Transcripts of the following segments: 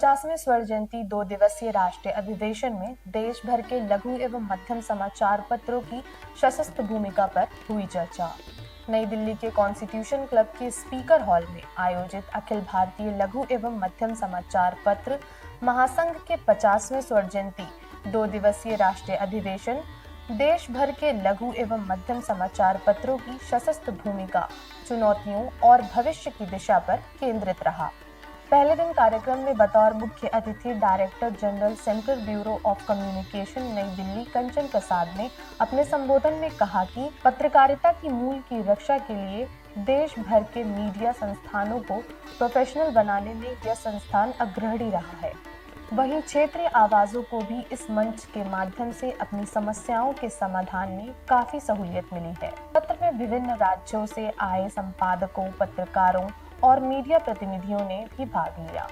50वें स्वर्ण जयंती 2 दिवसीय राष्ट्रीय अधिवेशन में देश भर के लघु एवं मध्यम समाचार पत्रों की सशक्त भूमिका पर हुई चर्चा। नई दिल्ली के कॉन्स्टिट्यूशन क्लब के स्पीकर हॉल में आयोजित अखिल भारतीय लघु एवं मध्यम समाचार पत्र महासंघ के 50वें स्वर्ण जयंती 2 दिवसीय राष्ट्रीय अधिवेशन देश भर के लघु एवं मध्यम समाचार पत्रों की सशक्त भूमिका, चुनौतियों और भविष्य की दिशा पर केंद्रित रहा। पहले दिन कार्यक्रम में बतौर मुख्य अतिथि director general central bureau of communication नई दिल्ली कंचन प्रसाद ने अपने संबोधन में कहा कि पत्रकारिता की मूल की रक्षा के लिए देश भर के मीडिया संस्थानों को प्रोफेशनल बनाने में यह संस्थान अग्रणी रहा है। वहीं क्षेत्रीय आवाजों को भी इस मंच के माध्यम से अपनी समस्याओं के समाधान में काफी सहूलियत मिली है। सत्र में विभिन्न राज्यों से आए संपादकों, पत्रकारों और मीडिया प्रतिनिधियों ने भी भाग लिया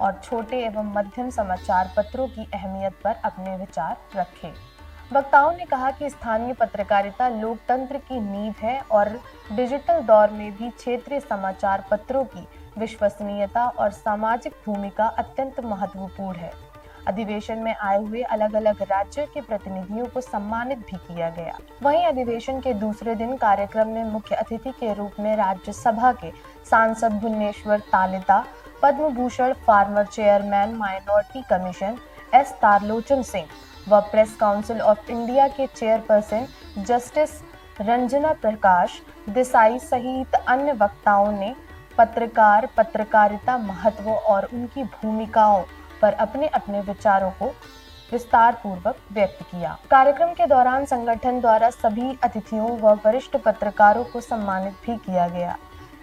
और छोटे एवं मध्यम समाचार पत्रों की अहमियत पर अपने विचार रखे। वक्ताओं ने कहा कि स्थानीय पत्रकारिता लोकतंत्र की नींव है और डिजिटल दौर में भी क्षेत्रीय समाचार पत्रों की विश्वसनीयता और सामाजिक भूमिका अत्यंत महत्वपूर्ण है। अधिवेशन में आए हुए अलग अलग राज्य के प्रतिनिधियों को सम्मानित भी किया गया। वहीं अधिवेशन के दूसरे दिन कार्यक्रम में मुख्य अतिथि के रूप में राज्यसभा के सांसद भुवनेश्वर तालिता, Padma Bhushan former chairman minority commission S Tarlochan Singh व प्रेस काउंसिल ऑफ इंडिया के चेयरपर्सन जस्टिस रंजना प्रकाश देसाई सहित अन्य वक्ताओं ने पत्रकारिता महत्व और उनकी भूमिकाओं पर अपने अपने विचारों को विस्तार पूर्वक व्यक्त किया। कार्यक्रम के दौरान संगठन द्वारा सभी अतिथियों व वरिष्ठ पत्रकारों को सम्मानित भी किया गया।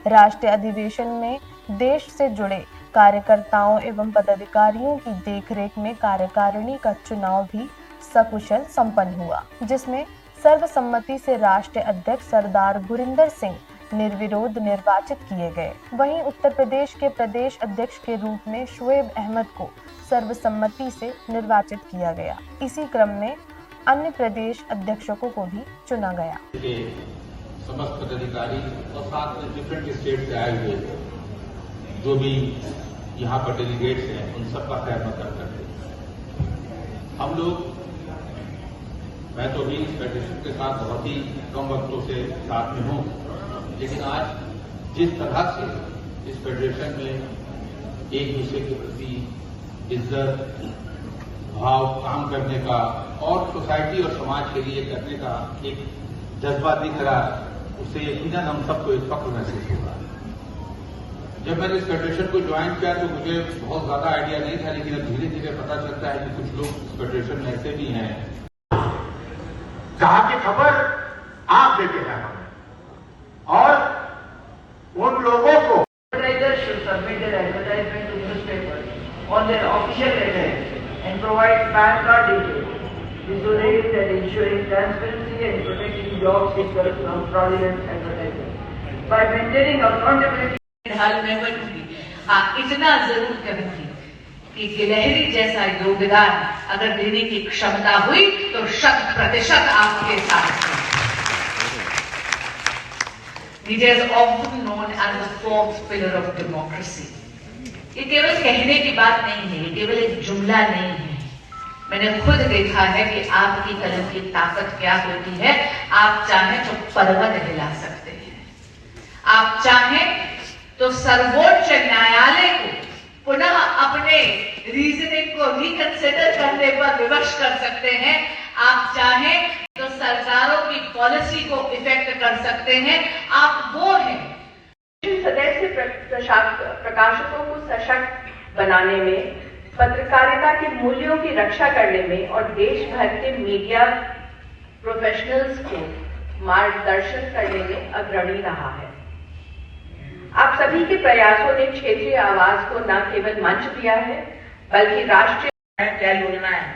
राष्ट्रीय अधिवेशन में देश से जुड़े कार्यकर्ताओं एवं पदाधिकारियों की देखरेख में कार्यकारिणी का चुनाव भी सकुशल संपन्न हुआ, जिसमें सर्वसम्मति से राष्ट्रीय अध्यक्ष सरदार गुरिंदर सिंह निर्विरोध निर्वाचित किए गए। वहीं उत्तर प्रदेश के प्रदेश अध्यक्ष के रूप में शोएब अहमद को सर्वसम्मति से निर्वाचित किया गया। इसी क्रम में अन्य प्रदेश अध्यक्षों को भी चुना गया। समस्त पदाधिकारी और साथ में डिफरेंट स्टेट से आए हुए जो भी यहाँ पर डेलीगेट्स हैं, उन सबका खैर मकदम करते हैं। हम लोग, मैं तो भी इस फेडरेशन के साथ बहुत ही कम वक्तों से साथ में हूँ, लेकिन आज जिस तरह से इस फेडरेशन में एक दूसरे के प्रति इज्जत भाव, काम करने का और सोसाइटी और समाज के लिए करने का एक जज्बा दिख रहा है, उससे यकीनन हम सबको एक फख्र महसूस होगा। जब मैंने इस फेडरेशन को ज्वाइन किया तो मुझे बहुत ज्यादा आइडिया नहीं था, लेकिन अब धीरे धीरे पता चलता है कि कुछ लोग इस फेडरेशन में ऐसे भी हैं जहां की खबर आप देते हैं हमें, और उन लोगों को should submit their advertisement to newspapers on their official letterhead and provide PAN card details. This will aid in ensuring transparency and protecting job seekers from fraudulent advertising. By maintaining accountability, हाल में बनूंगी, इतना जरूर कहूंगी कि गिलहरी जैसा योगदान अगर देने की क्षमता हुई तो 100% आपके साथ है। Media is often known as the fourth pillar of democracy. ये केवल कहने की बात नहीं है, ये केवल एक जुमला नहीं है। मैंने खुद देखा है कि आपकी कलम की ताकत क्या होती है। आप चाहें तो पर्वत हिला सकते हैं, आप चाहें तो सर्वोच्च न्यायालय को पुनः अपने रीजनिंग को रिकंसिडर करने पर विवश कर सकते हैं, आप चाहें तो सरकारों की पॉलिसी को इफेक्ट कर सकते हैं। आप वो हैं। सदस्य प्रकाशकों को सशक्त बनाने में, पत्रकारिता के मूल्यों की रक्षा करने में और देश भर के मीडिया प्रोफेशनल्स को मार्गदर्शन करने में अग्रणी रहा है। आप सभी के प्रयासों ने क्षेत्रीय आवाज को न केवल मंच दिया है, बल्कि राष्ट्रीय क्या योजना है,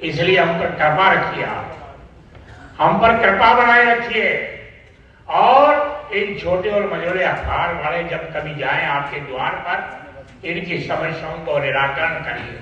इसलिए हम पर कृपा रखिए, हम पर कृपा बनाए रखिए, और इन छोटे और मझोले अखबार वाले जब कभी जाएं आपके द्वार पर, इनकी समस्याओं को निराकरण करिए।